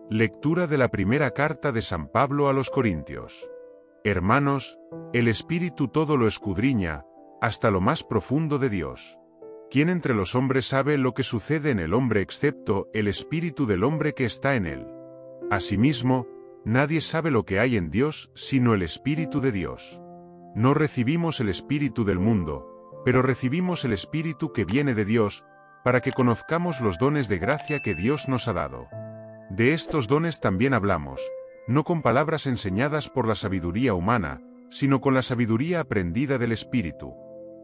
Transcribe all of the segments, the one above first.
Lectura de la primera carta de San Pablo a los Corintios. Hermanos, el Espíritu todo lo escudriña, hasta lo más profundo de Dios. ¿Quién entre los hombres sabe lo que sucede en el hombre excepto el Espíritu del hombre que está en él? Asimismo, nadie sabe lo que hay en Dios sino el Espíritu de Dios. No recibimos el Espíritu del mundo, pero recibimos el Espíritu que viene de Dios, para que conozcamos los dones de gracia que Dios nos ha dado. De estos dones también hablamos, no con palabras enseñadas por la sabiduría humana, sino con la sabiduría aprendida del Espíritu.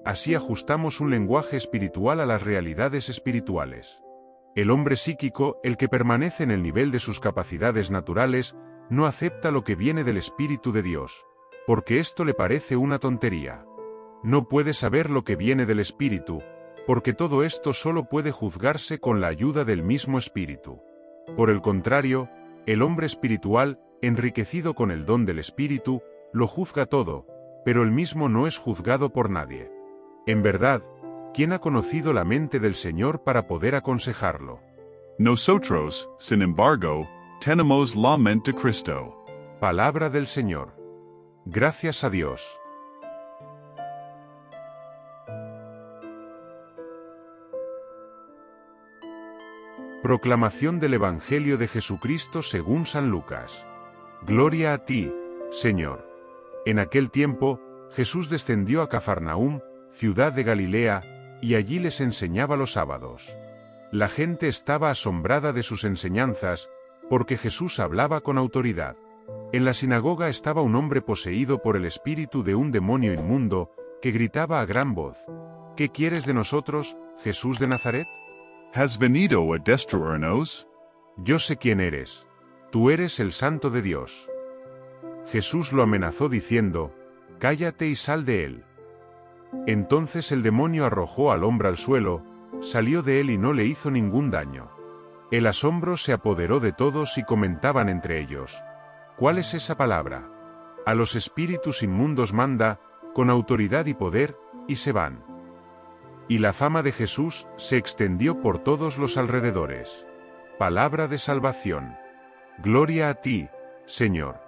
Así ajustamos un lenguaje espiritual a las realidades espirituales. El hombre psíquico, el que permanece en el nivel de sus capacidades naturales, no acepta lo que viene del Espíritu de Dios, porque esto le parece una tontería. No puede saber lo que viene del Espíritu, porque todo esto solo puede juzgarse con la ayuda del mismo Espíritu. Por el contrario, el hombre espiritual, enriquecido con el don del Espíritu, lo juzga todo, pero él mismo no es juzgado por nadie. En verdad, ¿quién ha conocido la mente del Señor para poder aconsejarlo? Nosotros, sin embargo, tenemos la mente de Cristo. Palabra del Señor. Gracias a Dios. Proclamación del Evangelio de Jesucristo según San Lucas. Gloria a ti, Señor. En aquel tiempo, Jesús descendió a Cafarnaúm, ciudad de Galilea, y allí les enseñaba los sábados. La gente estaba asombrada de sus enseñanzas, porque Jesús hablaba con autoridad. En la sinagoga estaba un hombre poseído por el espíritu de un demonio inmundo, que gritaba a gran voz: ¿Qué quieres de nosotros, Jesús de Nazaret? ¿Has venido a destruirnos? Yo sé quién eres. Tú eres el Santo de Dios. Jesús lo amenazó diciendo: Cállate y sal de él. Entonces el demonio arrojó al hombre al suelo, salió de él y no le hizo ningún daño. El asombro se apoderó de todos y comentaban entre ellos: ¿Cuál es esa palabra? A los espíritus inmundos manda, con autoridad y poder, y se van. Y la fama de Jesús se extendió por todos los alrededores. Palabra de salvación. Gloria a ti, Señor.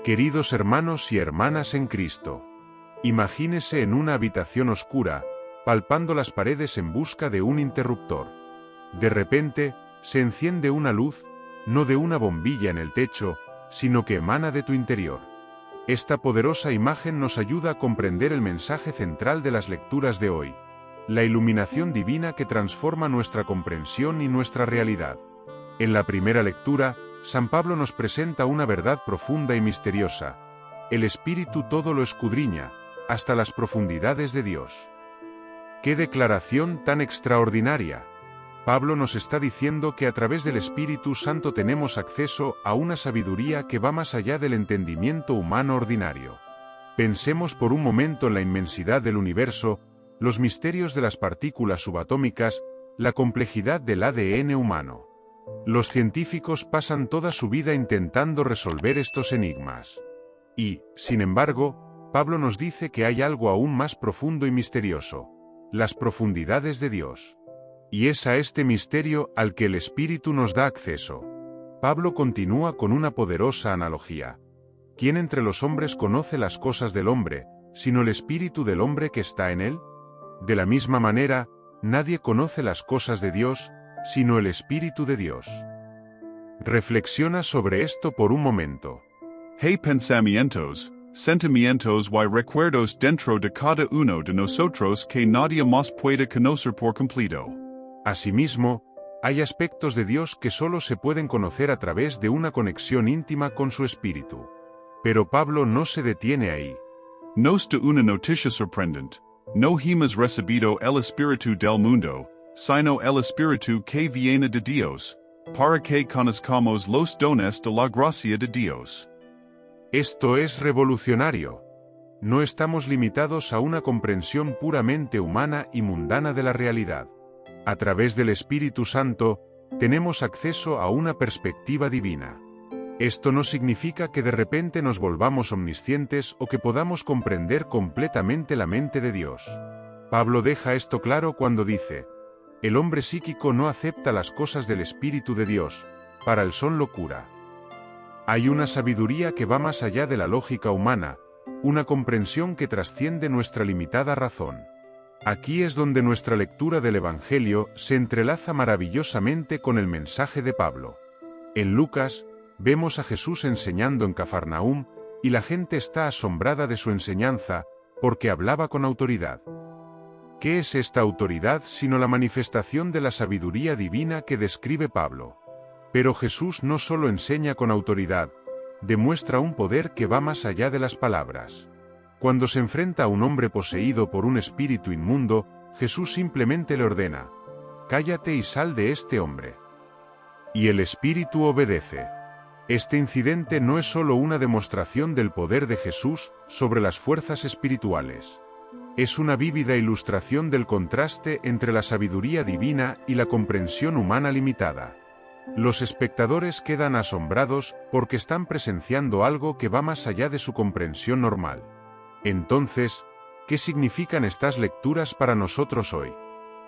Queridos hermanos y hermanas en Cristo, imagínese en una habitación oscura, palpando las paredes en busca de un interruptor. De repente, se enciende una luz, no de una bombilla en el techo, sino que emana de tu interior. Esta poderosa imagen nos ayuda a comprender el mensaje central de las lecturas de hoy, la iluminación divina que transforma nuestra comprensión y nuestra realidad. En la primera lectura, San Pablo nos presenta una verdad profunda y misteriosa: el Espíritu todo lo escudriña, hasta las profundidades de Dios. ¡Qué declaración tan extraordinaria! Pablo nos está diciendo que a través del Espíritu Santo tenemos acceso a una sabiduría que va más allá del entendimiento humano ordinario. Pensemos por un momento en la inmensidad del universo, los misterios de las partículas subatómicas, la complejidad del ADN humano. Los científicos pasan toda su vida intentando resolver estos enigmas. Y, sin embargo, Pablo nos dice que hay algo aún más profundo y misterioso: las profundidades de Dios. Y es a este misterio al que el Espíritu nos da acceso. Pablo continúa con una poderosa analogía. ¿Quién entre los hombres conoce las cosas del hombre, sino el Espíritu del hombre que está en él? De la misma manera, nadie conoce las cosas de Dios, sino el Espíritu de Dios. Reflexiona sobre esto por un momento. Hey pensamientos, sentimientos y recuerdos dentro de cada uno de nosotros que nadie más puede conocer por completo. Asimismo, hay aspectos de Dios que solo se pueden conocer a través de una conexión íntima con su Espíritu. Pero Pablo no se detiene ahí. Nos da una noticia sorprendente. No hemos recibido el Espíritu del mundo, sino el Espíritu que viene de Dios, para que conozcamos los dones de la gracia de Dios. Esto es revolucionario. No estamos limitados a una comprensión puramente humana y mundana de la realidad. A través del Espíritu Santo, tenemos acceso a una perspectiva divina. Esto no significa que de repente nos volvamos omniscientes o que podamos comprender completamente la mente de Dios. Pablo deja esto claro cuando dice: el hombre psíquico no acepta las cosas del Espíritu de Dios, para él son locura. Hay una sabiduría que va más allá de la lógica humana, una comprensión que trasciende nuestra limitada razón. Aquí es donde nuestra lectura del Evangelio se entrelaza maravillosamente con el mensaje de Pablo. En Lucas, vemos a Jesús enseñando en Cafarnaúm, y la gente está asombrada de su enseñanza, porque hablaba con autoridad. ¿Qué es esta autoridad sino la manifestación de la sabiduría divina que describe Pablo? Pero Jesús no solo enseña con autoridad, demuestra un poder que va más allá de las palabras. Cuando se enfrenta a un hombre poseído por un espíritu inmundo, Jesús simplemente le ordena: cállate y sal de este hombre. Y el espíritu obedece. Este incidente no es solo una demostración del poder de Jesús sobre las fuerzas espirituales. Es una vívida ilustración del contraste entre la sabiduría divina y la comprensión humana limitada. Los espectadores quedan asombrados porque están presenciando algo que va más allá de su comprensión normal. Entonces, ¿qué significan estas lecturas para nosotros hoy?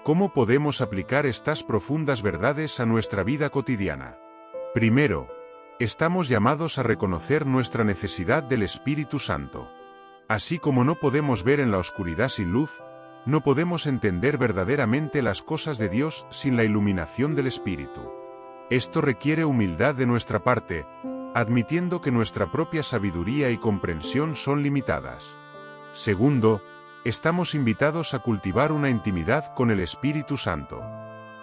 ¿Cómo podemos aplicar estas profundas verdades a nuestra vida cotidiana? Primero, estamos llamados a reconocer nuestra necesidad del Espíritu Santo. Así como no podemos ver en la oscuridad sin luz, no podemos entender verdaderamente las cosas de Dios sin la iluminación del Espíritu. Esto requiere humildad de nuestra parte, admitiendo que nuestra propia sabiduría y comprensión son limitadas. Segundo, estamos invitados a cultivar una intimidad con el Espíritu Santo.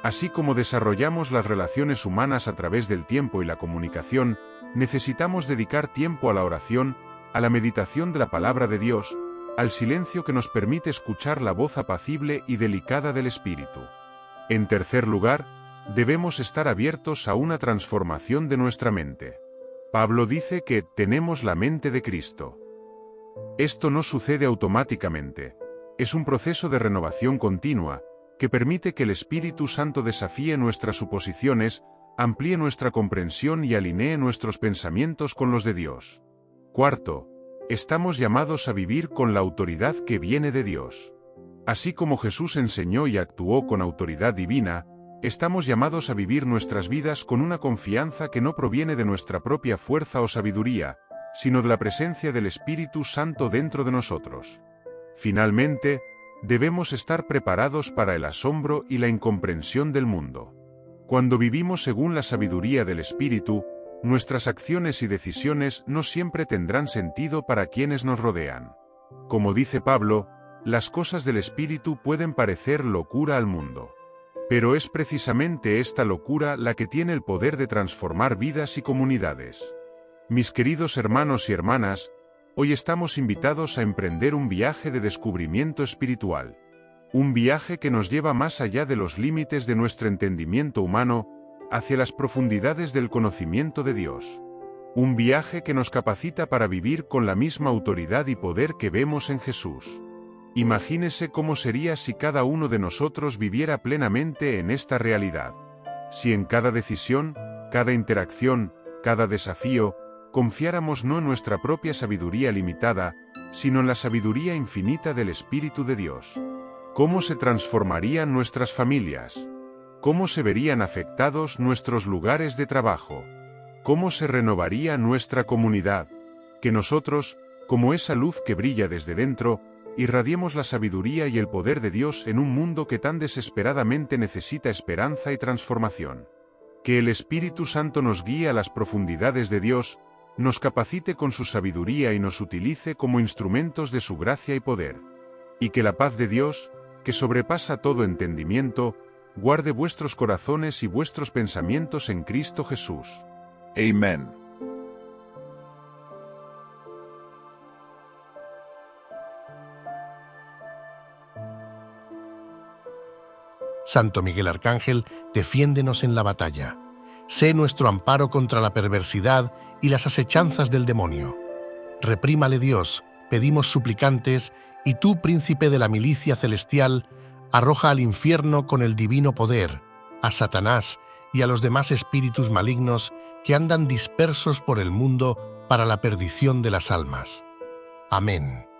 Así como desarrollamos las relaciones humanas a través del tiempo y la comunicación, necesitamos dedicar tiempo a la oración, a la meditación de la palabra de Dios, al silencio que nos permite escuchar la voz apacible y delicada del Espíritu. En tercer lugar, debemos estar abiertos a una transformación de nuestra mente. Pablo dice que tenemos la mente de Cristo. Esto no sucede automáticamente. Es un proceso de renovación continua, que permite que el Espíritu Santo desafíe nuestras suposiciones, amplíe nuestra comprensión y alinee nuestros pensamientos con los de Dios. Cuarto, estamos llamados a vivir con la autoridad que viene de Dios. Así como Jesús enseñó y actuó con autoridad divina, estamos llamados a vivir nuestras vidas con una confianza que no proviene de nuestra propia fuerza o sabiduría, sino de la presencia del Espíritu Santo dentro de nosotros. Finalmente, debemos estar preparados para el asombro y la incomprensión del mundo. Cuando vivimos según la sabiduría del Espíritu, nuestras acciones y decisiones no siempre tendrán sentido para quienes nos rodean. Como dice Pablo, las cosas del Espíritu pueden parecer locura al mundo. Pero es precisamente esta locura la que tiene el poder de transformar vidas y comunidades. Mis queridos hermanos y hermanas, hoy estamos invitados a emprender un viaje de descubrimiento espiritual. Un viaje que nos lleva más allá de los límites de nuestro entendimiento humano, hacia las profundidades del conocimiento de Dios. Un viaje que nos capacita para vivir con la misma autoridad y poder que vemos en Jesús. Imagínese cómo sería si cada uno de nosotros viviera plenamente en esta realidad. Si en cada decisión, cada interacción, cada desafío, confiáramos no en nuestra propia sabiduría limitada, sino en la sabiduría infinita del Espíritu de Dios. ¿Cómo se transformarían nuestras familias? ¿Cómo se verían afectados nuestros lugares de trabajo? ¿Cómo se renovaría nuestra comunidad? Que nosotros, como esa luz que brilla desde dentro, irradiemos la sabiduría y el poder de Dios en un mundo que tan desesperadamente necesita esperanza y transformación. Que el Espíritu Santo nos guíe a las profundidades de Dios, nos capacite con su sabiduría y nos utilice como instrumentos de su gracia y poder. Y que la paz de Dios, que sobrepasa todo entendimiento, guarde vuestros corazones y vuestros pensamientos en Cristo Jesús. Amén. Santo Miguel Arcángel, defiéndenos en la batalla. Sé nuestro amparo contra la perversidad y las asechanzas del demonio. Reprímale Dios, pedimos suplicantes, y tú, príncipe de la milicia celestial, arroja al infierno con el divino poder, a Satanás y a los demás espíritus malignos que andan dispersos por el mundo para la perdición de las almas. Amén.